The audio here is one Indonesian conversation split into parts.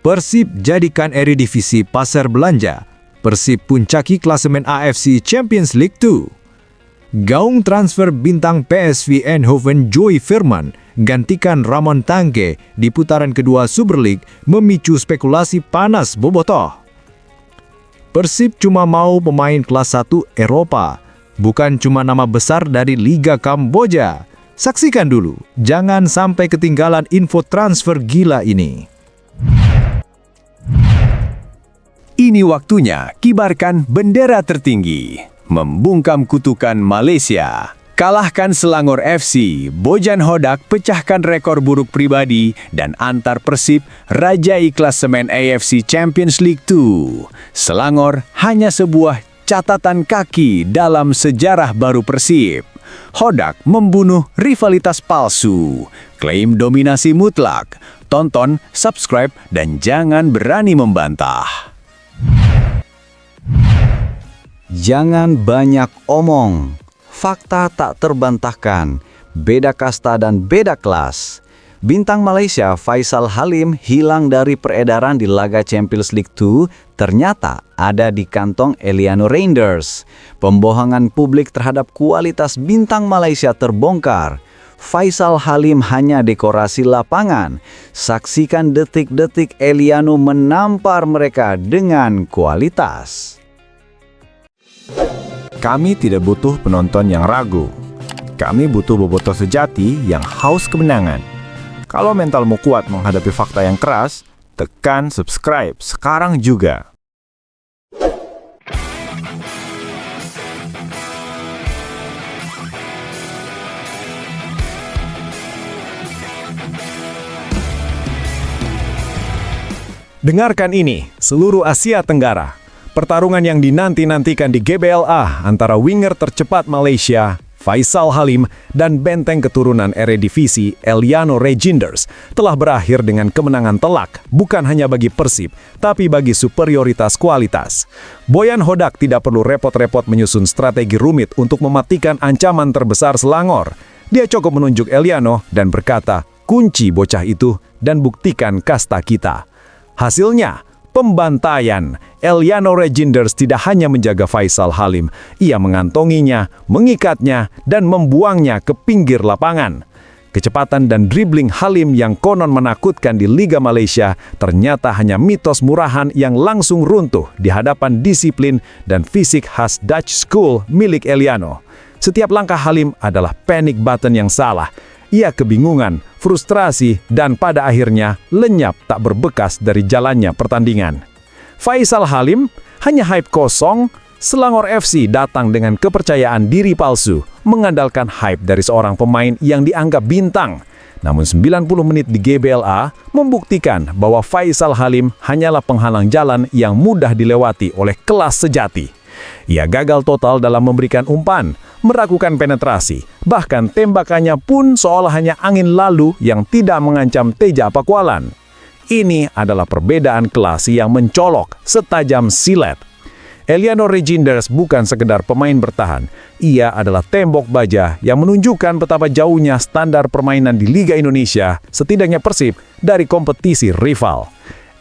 Persib jadikan Eredivisie pasar belanja. Persib puncaki klasemen AFC Champions League 2. Gaung transfer bintang PSV Eindhoven Joy Veerman gantikan Ramon Tanke di putaran kedua Super League memicu spekulasi panas bobotoh. Persib cuma mau pemain kelas 1 Eropa, bukan cuma nama besar dari Liga Kamboja. Saksikan dulu, jangan sampai ketinggalan info transfer gila ini. Ini waktunya kibarkan bendera tertinggi, membungkam kutukan Malaysia. Kalahkan Selangor FC, Bojan Hodak pecahkan rekor buruk pribadi dan antar Persib rajai klasemen AFC Champions League 2. Selangor hanya sebuah catatan kaki dalam sejarah baru Persib. Hodak membunuh rivalitas palsu, klaim dominasi mutlak. Tonton, subscribe, dan jangan berani membantah. Jangan banyak omong. Fakta tak terbantahkan. Beda kasta dan beda kelas. Bintang Malaysia Faisal Halim hilang dari peredaran di laga Champions League 2 ternyata ada di kantong Eliano Reinders. Pembohongan publik terhadap kualitas bintang Malaysia terbongkar. Faisal Halim hanya dekorasi lapangan. Saksikan detik-detik Eliano menampar mereka dengan kualitas. Kami tidak butuh penonton yang ragu. Kami butuh bobotoh sejati yang haus kemenangan. Kalau mentalmu kuat menghadapi fakta yang keras, tekan subscribe sekarang juga. Dengarkan ini, seluruh Asia Tenggara. Pertarungan yang dinanti-nantikan di GBLA antara winger tercepat Malaysia, Faisal Halim, dan benteng keturunan Eredivisie, Eliano Reijnders, telah berakhir dengan kemenangan telak, bukan hanya bagi Persib, tapi bagi superioritas kualitas. Bojan Hodak tidak perlu repot-repot menyusun strategi rumit untuk mematikan ancaman terbesar Selangor. Dia cukup menunjuk Eliano dan berkata, kunci bocah itu dan buktikan kasta kita. Hasilnya, pembantaian. Eliano Reijnders tidak hanya menjaga Faisal Halim, ia mengantonginya, mengikatnya, dan membuangnya ke pinggir lapangan. Kecepatan dan dribbling Halim yang konon menakutkan di Liga Malaysia ternyata hanya mitos murahan yang langsung runtuh di hadapan disiplin dan fisik khas Dutch School milik Eliano. Setiap langkah Halim adalah panic button yang salah. Ia kebingungan, frustrasi, dan pada akhirnya lenyap tak berbekas dari jalannya pertandingan. Faisal Halim hanya hype kosong. Selangor FC datang dengan kepercayaan diri palsu, mengandalkan hype dari seorang pemain yang dianggap bintang. Namun 90 menit di GBLA membuktikan bahwa Faisal Halim hanyalah penghalang jalan yang mudah dilewati oleh kelas sejati. Ia gagal total dalam memberikan umpan, meragukan penetrasi, bahkan tembakannya pun seolah hanya angin lalu yang tidak mengancam Teja Pakualan. Ini adalah perbedaan kelas yang mencolok, setajam silet. Eliano Reijnders bukan sekedar pemain bertahan, ia adalah tembok baja yang menunjukkan betapa jauhnya standar permainan di Liga Indonesia, setidaknya Persib, dari kompetisi rival.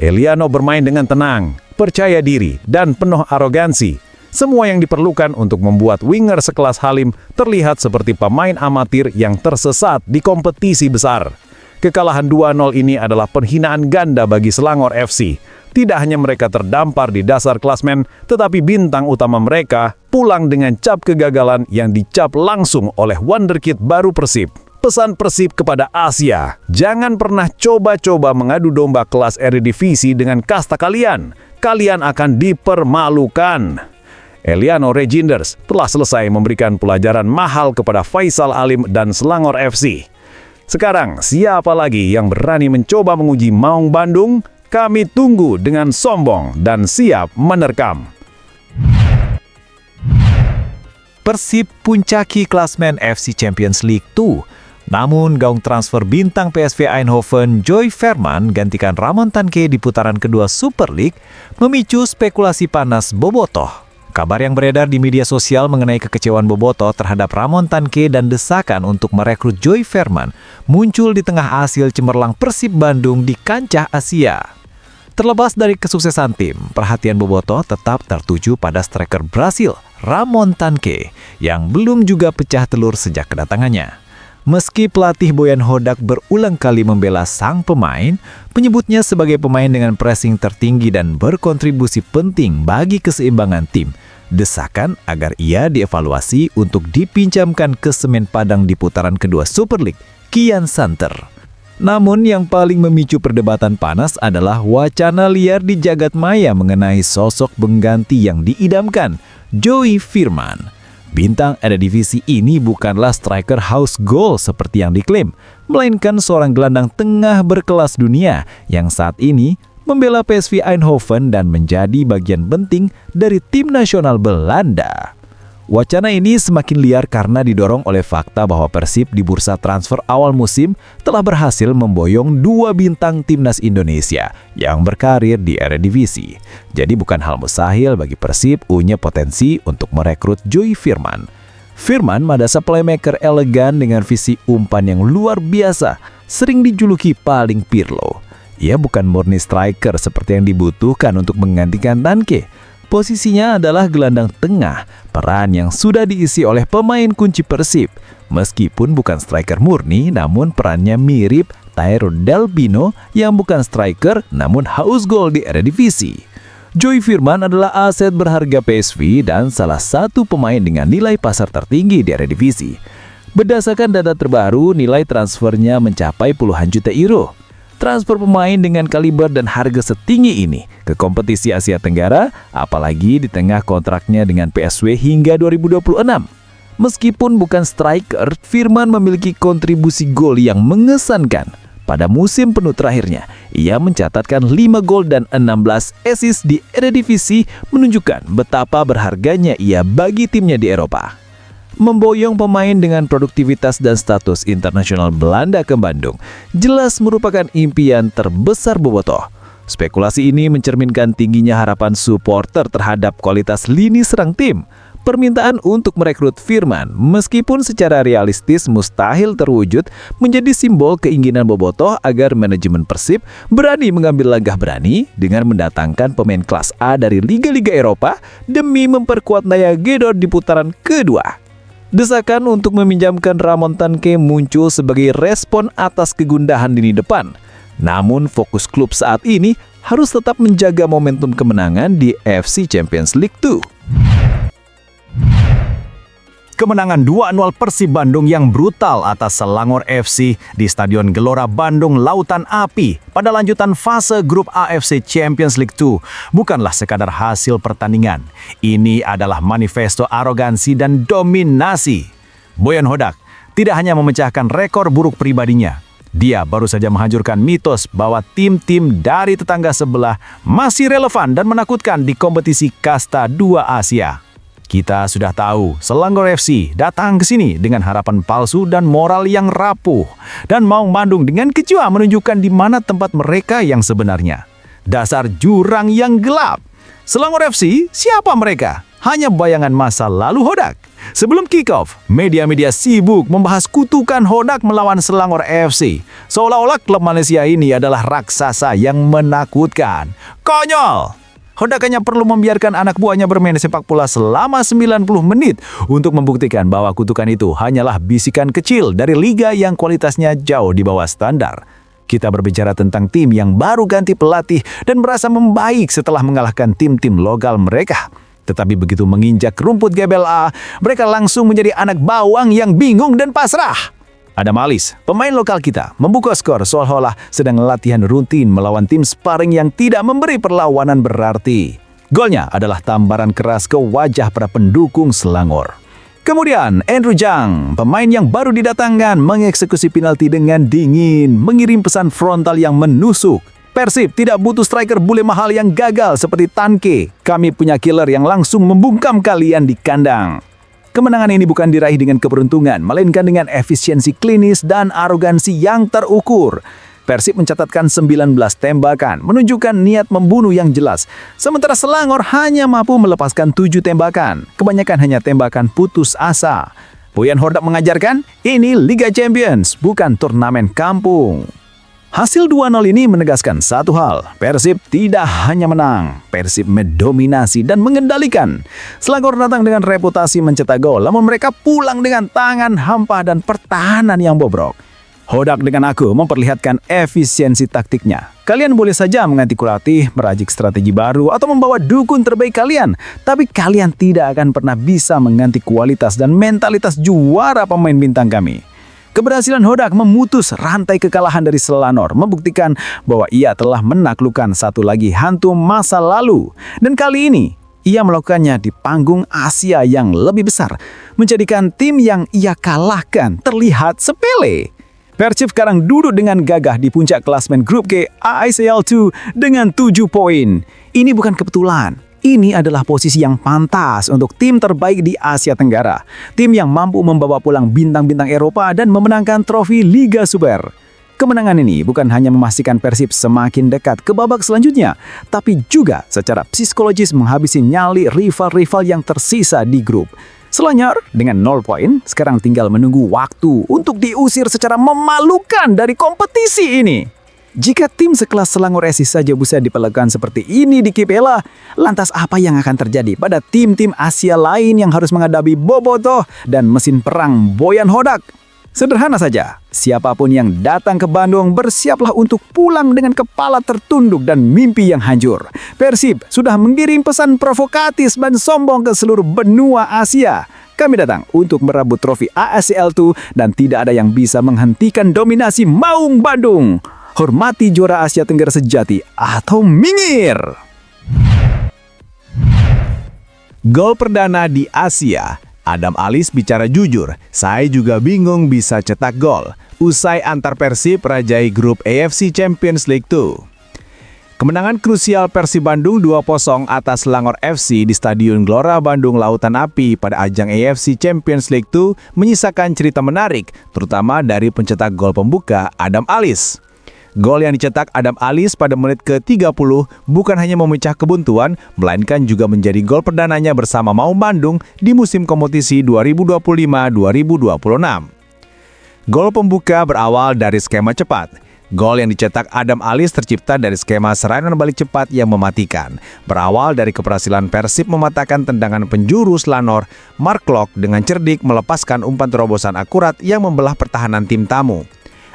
Eliano bermain dengan tenang, percaya diri, dan penuh arogansi. Semua yang diperlukan untuk membuat winger sekelas Halim terlihat seperti pemain amatir yang tersesat di kompetisi besar. Kekalahan 2-0 ini adalah penghinaan ganda bagi Selangor FC. Tidak hanya mereka terdampar di dasar klasmen, tetapi bintang utama mereka pulang dengan cap kegagalan yang dicap langsung oleh wonderkid baru Persib. Pesan Persib kepada Asia, jangan pernah coba-coba mengadu domba kelas Eredivisie dengan kasta kalian. Kalian akan dipermalukan. Eliano Reijnders telah selesai memberikan pelajaran mahal kepada Faisal Halim dan Selangor FC. Sekarang, siapa lagi yang berani mencoba menguji Maung Bandung? Kami tunggu dengan sombong dan siap menerkam. Persib puncaki klasmen FC Champions League 2. Namun, gaung transfer bintang PSV Eindhoven Joy Veerman gantikan Ramon Tanke di putaran kedua Super League memicu spekulasi panas bobotoh. Kabar yang beredar di media sosial mengenai kekecewaan Bobotoh terhadap Ramon Tanque dan desakan untuk merekrut Joy Verman muncul di tengah hasil cemerlang Persib Bandung di kancah Asia. Terlepas dari kesuksesan tim, perhatian Bobotoh tetap tertuju pada striker Brasil, Ramon Tanque, yang belum juga pecah telur sejak kedatangannya. Meski pelatih Boyan Hodak berulang kali membela sang pemain, menyebutnya sebagai pemain dengan pressing tertinggi dan berkontribusi penting bagi keseimbangan tim, desakan agar ia dievaluasi untuk dipinjamkan ke Semen Padang di putaran kedua Super League, kian santer. Namun yang paling memicu perdebatan panas adalah wacana liar di jagat maya mengenai sosok pengganti yang diidamkan, Joy Verman. Bintang Eredivisie ini bukanlah striker house goal seperti yang diklaim, melainkan seorang gelandang tengah berkelas dunia yang saat ini membela PSV Eindhoven dan menjadi bagian penting dari tim nasional Belanda. Wacana ini semakin liar karena didorong oleh fakta bahwa Persib di bursa transfer awal musim telah berhasil memboyong 2 bintang timnas Indonesia yang berkarir di Eredivisie. Jadi bukan hal mustahil bagi Persib punya potensi untuk merekrut Joy Verman. Verman madasa playmaker elegan dengan visi umpan yang luar biasa, sering dijuluki paling Pirlo. Ia bukan murni striker seperti yang dibutuhkan untuk menggantikan Tanque. Posisinya adalah gelandang tengah, peran yang sudah diisi oleh pemain kunci Persib. Meskipun bukan striker murni, namun perannya mirip Tairo Delbino yang bukan striker namun haus gol di Eredivisie. Joy Verman adalah aset berharga PSV dan salah satu pemain dengan nilai pasar tertinggi di Eredivisie. Berdasarkan data terbaru, nilai transfernya mencapai puluhan juta euro. Transfer pemain dengan kaliber dan harga setinggi ini ke kompetisi Asia Tenggara, apalagi di tengah kontraknya dengan PSV hingga 2026. Meskipun bukan striker, Verman memiliki kontribusi gol yang mengesankan. Pada musim penuh terakhirnya, ia mencatatkan 5 gol dan 16 assist di Eredivisie, menunjukkan betapa berharganya ia bagi timnya di Eropa. Memboyong pemain dengan produktivitas dan status internasional Belanda ke Bandung jelas merupakan impian terbesar Bobotoh. Spekulasi ini mencerminkan tingginya harapan supporter terhadap kualitas lini serang tim. Permintaan untuk merekrut Verman, meskipun secara realistis mustahil terwujud, menjadi simbol keinginan Bobotoh agar manajemen Persib berani mengambil langkah berani dengan mendatangkan pemain kelas A dari liga-liga Eropa demi memperkuat daya gedor di putaran kedua. Desakan untuk meminjamkan Ramon Tanque muncul sebagai respon atas kegundahan lini depan. Namun fokus klub saat ini harus tetap menjaga momentum kemenangan di AFC Champions League 2. Kemenangan 2-0 Persib Bandung yang brutal atas Selangor FC di Stadion Gelora Bandung Lautan Api pada lanjutan fase grup AFC Champions League 2 bukanlah sekadar hasil pertandingan. Ini adalah manifesto arogansi dan dominasi. Boyan Hodak tidak hanya memecahkan rekor buruk pribadinya, dia baru saja menghancurkan mitos bahwa tim-tim dari tetangga sebelah masih relevan dan menakutkan di kompetisi kasta 2 Asia. Kita sudah tahu, Selangor FC datang ke sini dengan harapan palsu dan moral yang rapuh. Dan Maung Bandung dengan kejuang menunjukkan di mana tempat mereka yang sebenarnya. Dasar jurang yang gelap. Selangor FC, siapa mereka? Hanya bayangan masa lalu Hodak. Sebelum kick-off, media-media sibuk membahas kutukan Hodak melawan Selangor FC. Seolah-olah klub Malaysia ini adalah raksasa yang menakutkan. Konyol! Hodak hanya perlu membiarkan anak buahnya bermain sepak bola selama 90 menit untuk membuktikan bahwa kutukan itu hanyalah bisikan kecil dari liga yang kualitasnya jauh di bawah standar. Kita berbicara tentang tim yang baru ganti pelatih dan merasa membaik setelah mengalahkan tim-tim lokal mereka. Tetapi begitu menginjak rumput GBLA, mereka langsung menjadi anak bawang yang bingung dan pasrah. Adam Alis, pemain lokal kita, membuka skor seolah-olah sedang latihan rutin melawan tim sparring yang tidak memberi perlawanan berarti. Golnya adalah tamparan keras ke wajah para pendukung Selangor. Kemudian Andrew Jang, pemain yang baru didatangkan, mengeksekusi penalti dengan dingin, mengirim pesan frontal yang menusuk. Persib tidak butuh striker bule mahal yang gagal seperti Tanque. Kami punya killer yang langsung membungkam kalian di kandang. Kemenangan ini bukan diraih dengan keberuntungan, melainkan dengan efisiensi klinis dan arogansi yang terukur. Persib mencatatkan 19 tembakan, menunjukkan niat membunuh yang jelas. Sementara Selangor hanya mampu melepaskan 7 tembakan, kebanyakan hanya tembakan putus asa. Boyan Hodak mengajarkan, ini Liga Champions, bukan turnamen kampung. Hasil 2-0 ini menegaskan satu hal, Persib tidak hanya menang, Persib mendominasi dan mengendalikan. Selangor datang dengan reputasi mencetak gol, namun mereka pulang dengan tangan hampa dan pertahanan yang bobrok. Hodak dengan aku memperlihatkan efisiensi taktiknya. Kalian boleh saja mengganti kulatih, merajik strategi baru, atau membawa dukun terbaik kalian. Tapi kalian tidak akan pernah bisa mengganti kualitas dan mentalitas juara pemain bintang kami. Keberhasilan Hodak memutus rantai kekalahan dari Selangor, membuktikan bahwa ia telah menaklukkan satu lagi hantu masa lalu. Dan kali ini, ia melakukannya di panggung Asia yang lebih besar, menjadikan tim yang ia kalahkan terlihat sepele. Persib sekarang duduk dengan gagah di puncak klasmen grup G AICL 2 dengan 7 poin. Ini bukan kebetulan. Ini adalah posisi yang pantas untuk tim terbaik di Asia Tenggara. Tim yang mampu membawa pulang bintang-bintang Eropa dan memenangkan trofi Liga Super. Kemenangan ini bukan hanya memastikan Persib semakin dekat ke babak selanjutnya, tapi juga secara psikologis menghabisi nyali rival-rival yang tersisa di grup. Selangor dengan 0 poin sekarang tinggal menunggu waktu untuk diusir secara memalukan dari kompetisi ini. Jika tim sekelas Selangor SC saja bisa diperlakukan seperti ini di KPLA, lantas apa yang akan terjadi pada tim-tim Asia lain yang harus menghadapi Bobotoh dan mesin perang Boyan Hodak? Sederhana saja, siapapun yang datang ke Bandung bersiaplah untuk pulang dengan kepala tertunduk dan mimpi yang hancur. Persib sudah mengirim pesan provokatif dan sombong ke seluruh benua Asia. Kami datang untuk merebut trofi ASL 2 dan tidak ada yang bisa menghentikan dominasi Maung Bandung. Hormati juara Asia Tenggara sejati atau minggir! Gol perdana di Asia. Adam Alis bicara jujur, saya juga bingung bisa cetak gol. Usai antar Persib rajai grup AFC Champions League 2. Kemenangan krusial Persib Bandung 2-0 atas Selangor FC di Stadion Gelora Bandung Lautan Api pada ajang AFC Champions League 2 menyisakan cerita menarik, terutama dari pencetak gol pembuka Adam Alis. Gol yang dicetak Adam Alis pada menit ke-30 bukan hanya memecah kebuntuan, melainkan juga menjadi gol perdananya bersama Maung Bandung di musim kompetisi 2025-2026. Gol pembuka berawal dari skema cepat. Gol yang dicetak Adam Alis tercipta dari skema serangan balik cepat yang mematikan. Berawal dari keberhasilan Persib mematahkan tendangan penjuru Selangor, Mark Klok dengan cerdik melepaskan umpan terobosan akurat yang membelah pertahanan tim tamu.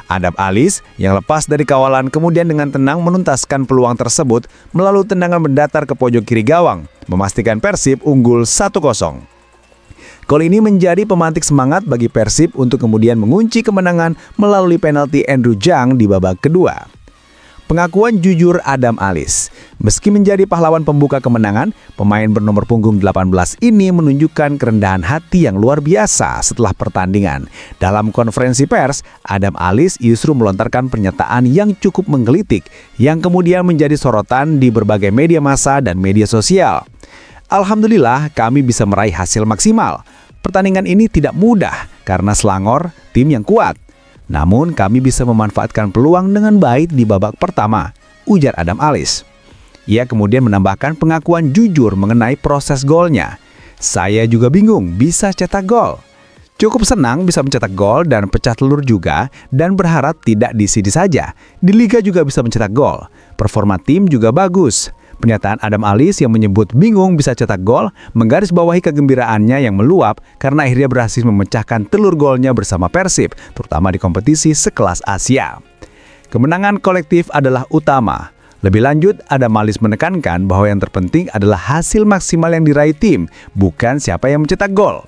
Adam Alis yang lepas dari kawalan kemudian dengan tenang menuntaskan peluang tersebut melalui tendangan mendatar ke pojok kiri gawang, memastikan Persib unggul 1-0. Gol ini menjadi pemantik semangat bagi Persib untuk kemudian mengunci kemenangan melalui penalti Andrew Jang di babak kedua. Pengakuan jujur Adam Alis. Meski menjadi pahlawan pembuka kemenangan, pemain bernomor punggung 18 ini menunjukkan kerendahan hati yang luar biasa setelah pertandingan. Dalam konferensi pers, Adam Alis justru melontarkan pernyataan yang cukup menggelitik, yang kemudian menjadi sorotan di berbagai media massa dan media sosial. Alhamdulillah, kami bisa meraih hasil maksimal. Pertandingan ini tidak mudah karena Selangor tim yang kuat. Namun kami bisa memanfaatkan peluang dengan baik di babak pertama, ujar Adam Alis. Ia kemudian menambahkan pengakuan jujur mengenai proses golnya. Saya juga bingung bisa cetak gol. Cukup senang bisa mencetak gol dan pecah telur juga, dan berharap tidak di sini saja. Di Liga juga bisa mencetak gol. Performa tim juga bagus. Pernyataan Adam Alis yang menyebut bingung bisa cetak gol menggarisbawahi kegembiraannya yang meluap karena akhirnya berhasil memecahkan telur golnya bersama Persib, terutama di kompetisi sekelas Asia. Kemenangan kolektif adalah utama. Lebih lanjut, Adam Alis menekankan bahwa yang terpenting adalah hasil maksimal yang diraih tim, bukan siapa yang mencetak gol.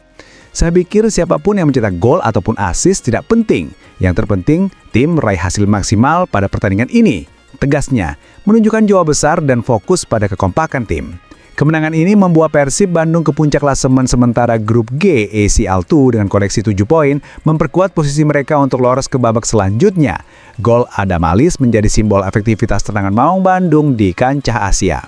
Saya pikir siapapun yang mencetak gol ataupun assist tidak penting. Yang terpenting, tim meraih hasil maksimal pada pertandingan ini. Tegasnya, menunjukkan jawa besar dan fokus pada kekompakan tim. Kemenangan ini membawa Persib Bandung ke puncak klasemen sementara grup G ACL 2 dengan koleksi 7 poin, memperkuat posisi mereka untuk lolos ke babak selanjutnya. Gol Adam Alis menjadi simbol efektivitas tendangan Maung Bandung di kancah Asia.